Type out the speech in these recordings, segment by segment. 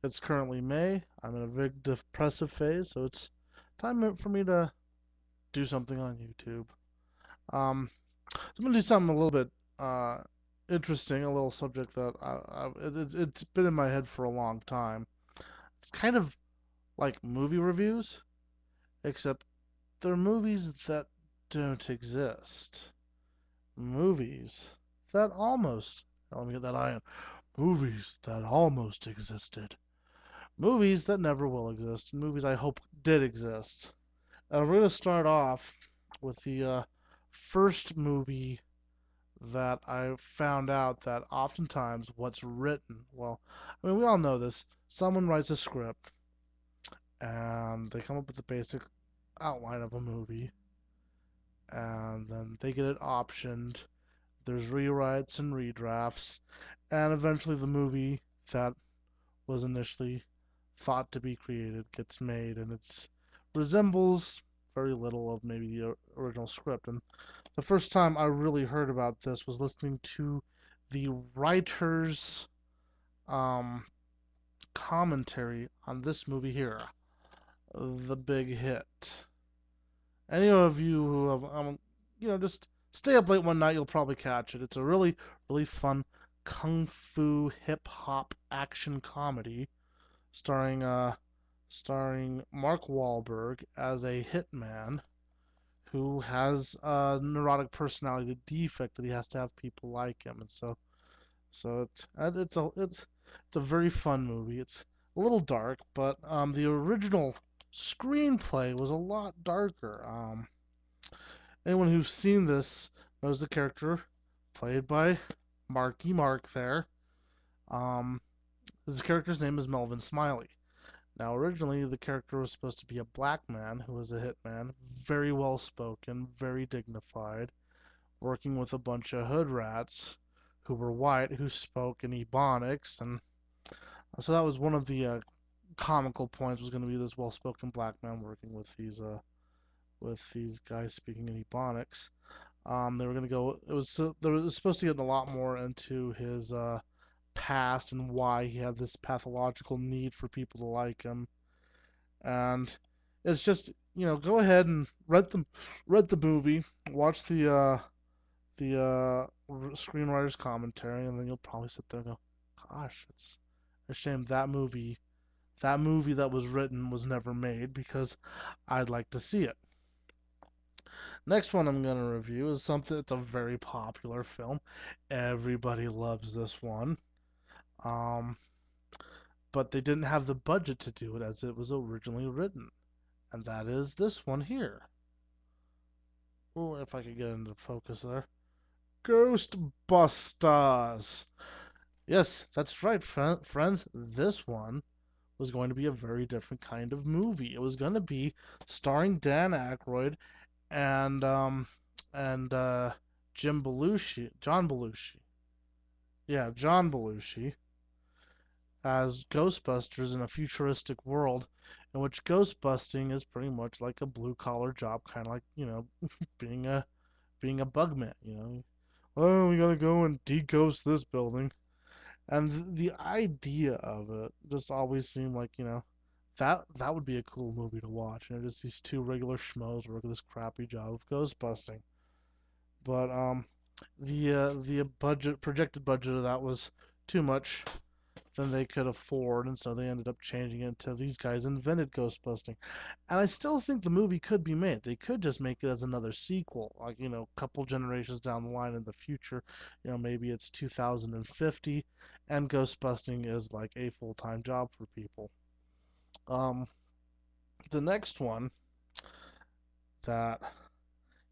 It's currently May. I'm in a very depressive phase, so it's time for me to do something on YouTube. So I'm gonna do something a little bit uh, interesting, a little subject that it's been in my head for a long time. It's kind of like movie reviews, except they're movies that don't exist. Movies that almost, let me get that eye in. Movies that almost existed. Movies that never will exist. Movies I hope did exist. We're going to start off with the first movie that I found out that oftentimes what's written, well, I mean, we all know this. Someone writes a script and they come up with the basic outline of a movie and then they get it optioned. There's rewrites and redrafts, and eventually the movie that was initially thought to be created gets made, and it resembles very little of maybe the original script. And the first time I really heard about this was listening to the writer's um, commentary on this movie here, The Big Hit. Any of you who have, just stay up late one night, you'll probably catch it. It's a really, really fun kung fu hip hop action comedy starring starring Mark Wahlberg as a hitman who has a neurotic personality defect that he has to have people like him, and so it's a very fun movie. It's a little dark, but the original screenplay was a lot darker. Anyone who's seen this knows the character played by Marky Mark there. Um, his character's name is Melvin Smiley. Now, originally, the character was supposed to be a black man who was a hitman, very well spoken, very dignified, working with a bunch of hood rats who were white, who spoke in Ebonics, and so that was one of the comical points was going to be this well-spoken black man working with these guys speaking in Ebonics. They were going to go. They were supposed to get a lot more into his past and why he had this pathological need for people to like him. And it's just go ahead and read the movie, watch the screenwriter's commentary, and then you'll probably sit there and go, "Gosh, it's a shame that movie that was written was never made because I'd like to see it." Next one I'm gonna review is something that's a very popular film. Everybody loves this one. Um, but they didn't have the budget to do it as it was originally written, and that is this one here. Oh, if I could get into focus there. Ghostbusters. Yes, that's right, friends. This one was going to be a very different kind of movie. It was going to be starring Dan Aykroyd and and John Belushi. Yeah, John Belushi as Ghostbusters in a futuristic world in which ghostbusting is pretty much like a blue collar job, kind of like being a bugman. Oh, we gotta go and de-ghost this building, and the idea of it just always seemed like that would be a cool movie to watch. Just these two regular schmoes working this crappy job of ghostbusting. But the projected budget of that was too much than they could afford, and so they ended up changing it to these guys invented ghostbusting. And I still think the movie could be made. They could just make it as another sequel, like a couple generations down the line in the future. Maybe it's 2050, and ghostbusting is like a full-time job for people. Um, the next one that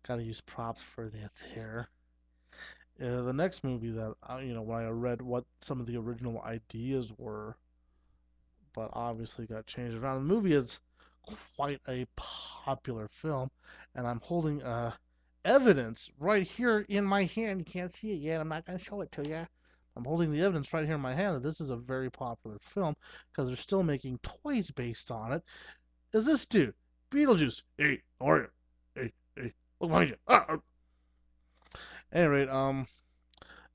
gotta use props for this here. The next movie that when I read what some of the original ideas were, but obviously got changed around. The movie is quite a popular film, and I'm holding evidence right here in my hand. You can't see it yet. I'm not going to show it to you. I'm holding the evidence right here in my hand that this is a very popular film because they're still making toys based on it. Is this dude, Beetlejuice? Hey, how are you? Hey, look behind you. At any rate,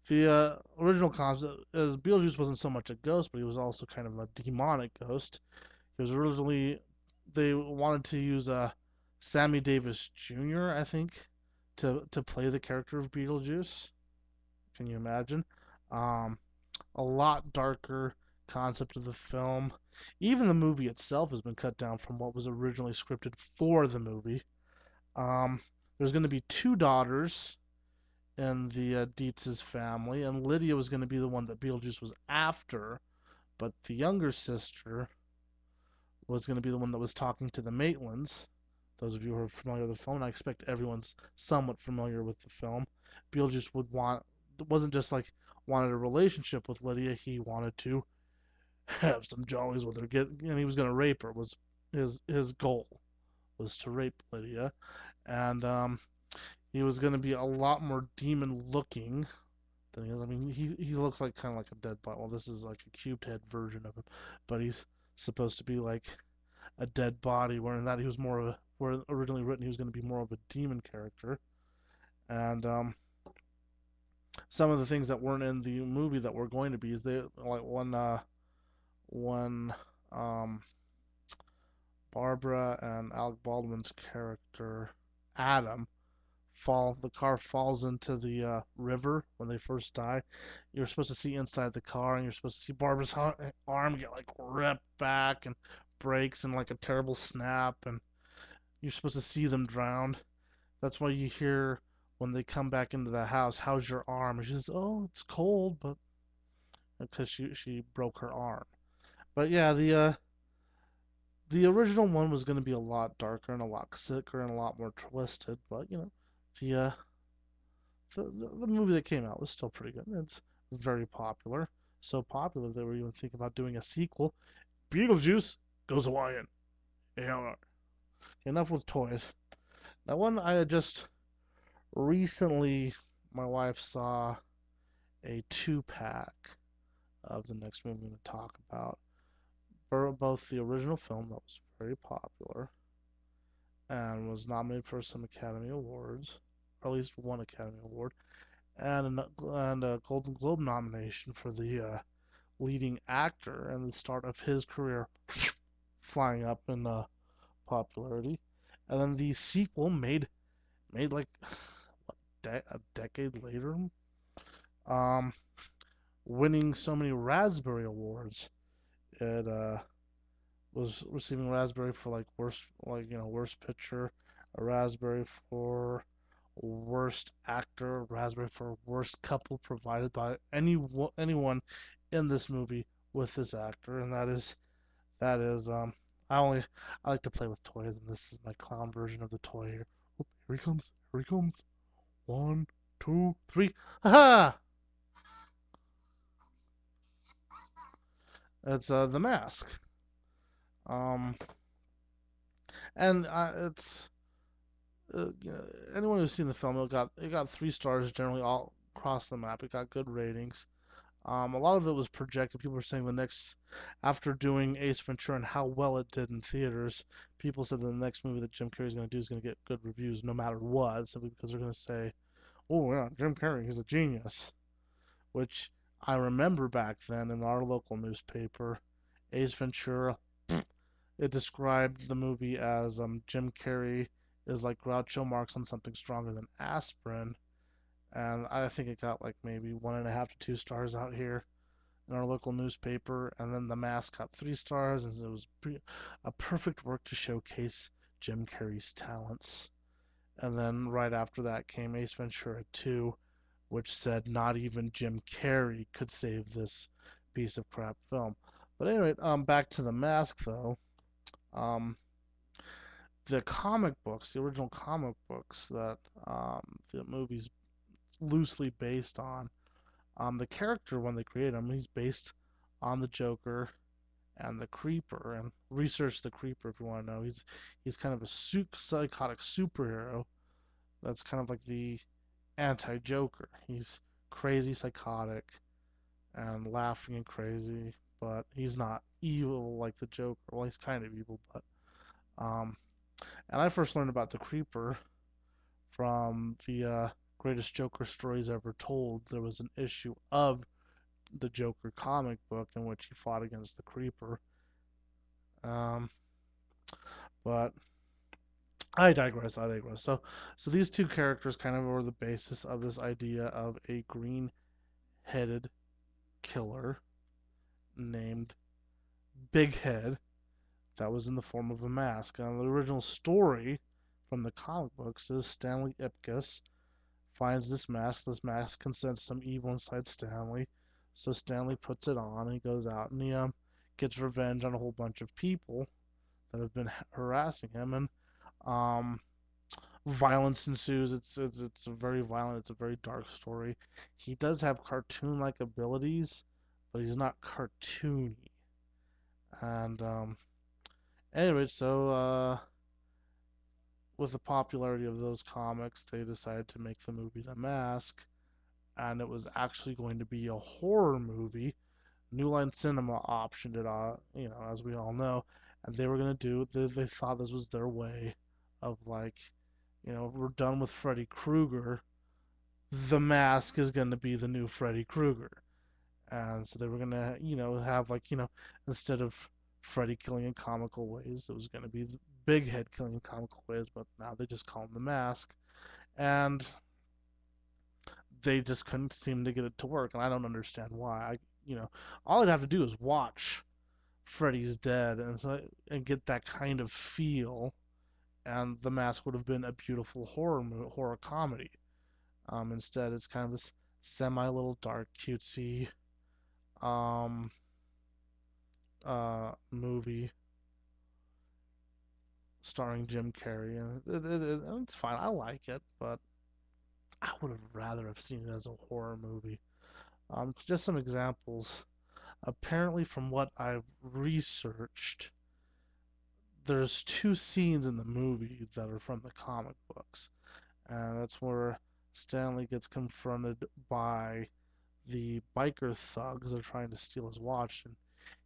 The original concept is Beetlejuice wasn't so much a ghost, but he was also kind of a demonic ghost. He was originally they wanted to use Sammy Davis Jr. I think to play the character of Beetlejuice. Can you imagine? Um, a lot darker concept of the film. Even the movie itself has been cut down from what was originally scripted for the movie. Um, there's going to be two daughters in the Dietz's family, and Lydia was going to be the one that Beetlejuice was after, but the younger sister was going to be the one that was talking to the Maitlands. Those of you who are familiar with the film, I expect everyone's somewhat familiar with the film. Beetlejuice would want wasn't just like wanted a relationship with Lydia; he wanted to have some jollies with her. And he was going to rape her. Was his goal was to rape Lydia, and he was going to be a lot more demon looking than he is. I mean, he looks like kind of like a dead body. Well, this is like a cubed head version of him, but he's supposed to be like a dead body. Where in that he was more of a where originally written he was going to be more of a demon character, and some of the things that weren't in the movie that were going to be is they like one Barbara and Alec Baldwin's character Adam the car falls into the river when they first die. You're supposed to see inside the car, and you're supposed to see Barbara's arm get like ripped back and breaks and like a terrible snap, and you're supposed to see them drown. That's why you hear when they come back into the house, "How's your arm?" And she says, "Oh, it's cold," but because she broke her arm. But yeah, the original one was going to be a lot darker and a lot sicker and a lot more twisted. But the the movie that came out was still pretty good. It's very popular. So popular they were even thinking about doing a sequel. Beetlejuice goes Hawaiian. Yeah. Enough with toys. That one I had just recently, my wife saw a 2-pack of the next movie I'm going to talk about. Both the original film that was very popular and was nominated for some Academy Awards, or at least one Academy Award, and a Golden Globe nomination for the leading actor and the start of his career flying up in popularity. And then the sequel made like a decade later, um, winning so many Raspberry Awards. It was receiving Raspberry for like worst picture, a Raspberry for worst actor, Raspberry for worst couple provided by anyone in this movie with this actor, and that is I like to play with toys, and this is my clown version of the toy here. Oh, here he comes! Here he comes! One, two, three! Ha! It's the mask. Um, and it's anyone who's seen the film, it got 3 stars generally all across the map. It got good ratings. A lot of it was projected. People were saying the next, after doing Ace Ventura and how well it did in theaters, people said the next movie that Jim Carrey's going to do is going to get good reviews no matter what, simply because they're going to say, "Oh yeah, Jim Carrey, he's a genius." Which I remember back then in our local newspaper, Ace Ventura, it described the movie as Jim Carrey is like Groucho Marx on something stronger than aspirin, and I think it got like maybe 1.5 to 2 stars out here in our local newspaper, and then The Mask got 3 stars, and it was a perfect work to showcase Jim Carrey's talents. And then right after that came Ace Ventura 2, which said not even Jim Carrey could save this piece of crap film. But anyway, back to The Mask though. Um, the comic books, the original comic books that the movie's loosely based on, the character when they create him, he's based on the Joker and the Creeper. And research the Creeper if you want to know. He's kind of a psychotic superhero that's kind of like the anti-Joker. He's crazy, psychotic, and laughing and crazy, but he's not evil like the Joker. Well, he's kind of evil, but um, and I first learned about the Creeper from the greatest Joker stories ever told, there was an issue of the Joker comic book in which he fought against the Creeper. Um, but I digress. I digress. So these two characters kind of were the basis of this idea of a green-headed killer named Big Head that was in the form of a mask. Now, the original story from the comic books is Stanley Ipkiss finds this mask. This mask can sense some evil inside Stanley, so Stanley puts it on and he goes out and he gets revenge on a whole bunch of people that have been harassing him, and um, violence ensues. It's a very violent. It's a very dark story. He does have cartoon-like abilities, but he's not cartoony. And anyway, so with the popularity of those comics, they decided to make the movie The Mask, and it was actually going to be a horror movie. New Line Cinema optioned it, as we all know, and they were going to do. They thought this was their way of like, we're done with Freddy Krueger. The Mask is going to be the new Freddy Krueger, and so they were going to, have like, instead of Freddy killing in comical ways, it was going to be Big Head killing in comical ways, but now they just call him the Mask, and they just couldn't seem to get it to work, and I don't understand why. All I'd have to do is watch Freddy's Dead and get that kind of feel, and The Mask would have been a beautiful horror comedy. Instead, it's kind of this semi little dark, cutesy um, movie starring Jim Carrey, and it's fine. I like it, but I would have rather have seen it as a horror movie. Just some examples. Apparently, from what I've researched, there's two scenes in the movie that are from the comic books, and that's where Stanley gets confronted by the biker thugs that are trying to steal his watch, and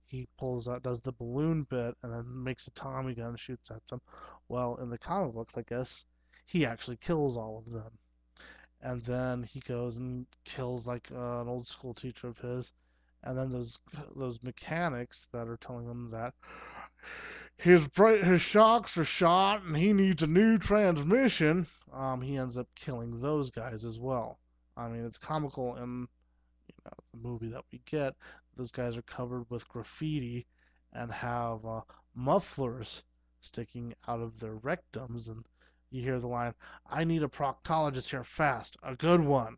he pulls out, does the balloon bit, and then makes a Tommy gun and shoots at them. Well, in the comic books, I guess he actually kills all of them, and then he goes and kills like an old school teacher of his, and then those mechanics that are telling him that his shocks are shot and he needs a new transmission. He ends up killing those guys as well. I mean, it's comical in the movie that we get. Those guys are covered with graffiti and have mufflers sticking out of their rectums, and you hear the line, "I need a proctologist here fast, a good one."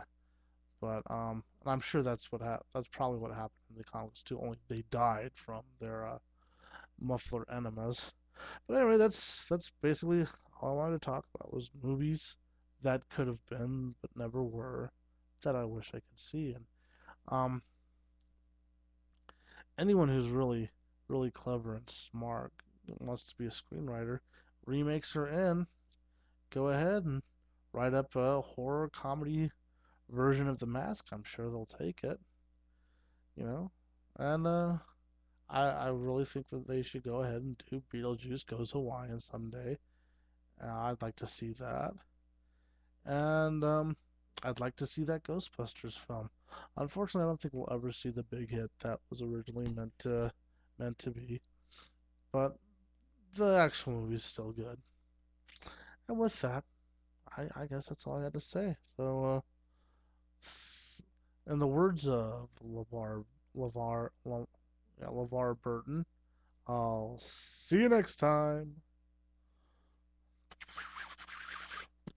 But I'm sure that's probably what happened in the comics too. Only they died from their muffler enemas. But anyway, that's basically all I wanted to talk about was movies that could have been but never were that I wish I could see. And um, anyone who's really really clever and smart wants to be a screenwriter, remakes are in. Go ahead and write up a horror comedy version of The Mask. I'm sure they'll take it. You know, and I really think that they should go ahead and do Beetlejuice Goes Hawaiian someday. I'd like to see that. And I'd like to see that Ghostbusters film. Unfortunately, I don't think we'll ever see the big hit that was originally meant to be. But the actual movie is still good. And with that, I guess that's all I had to say. So, in the words of LeVar, yeah, LeVar Burton, I'll see you next time.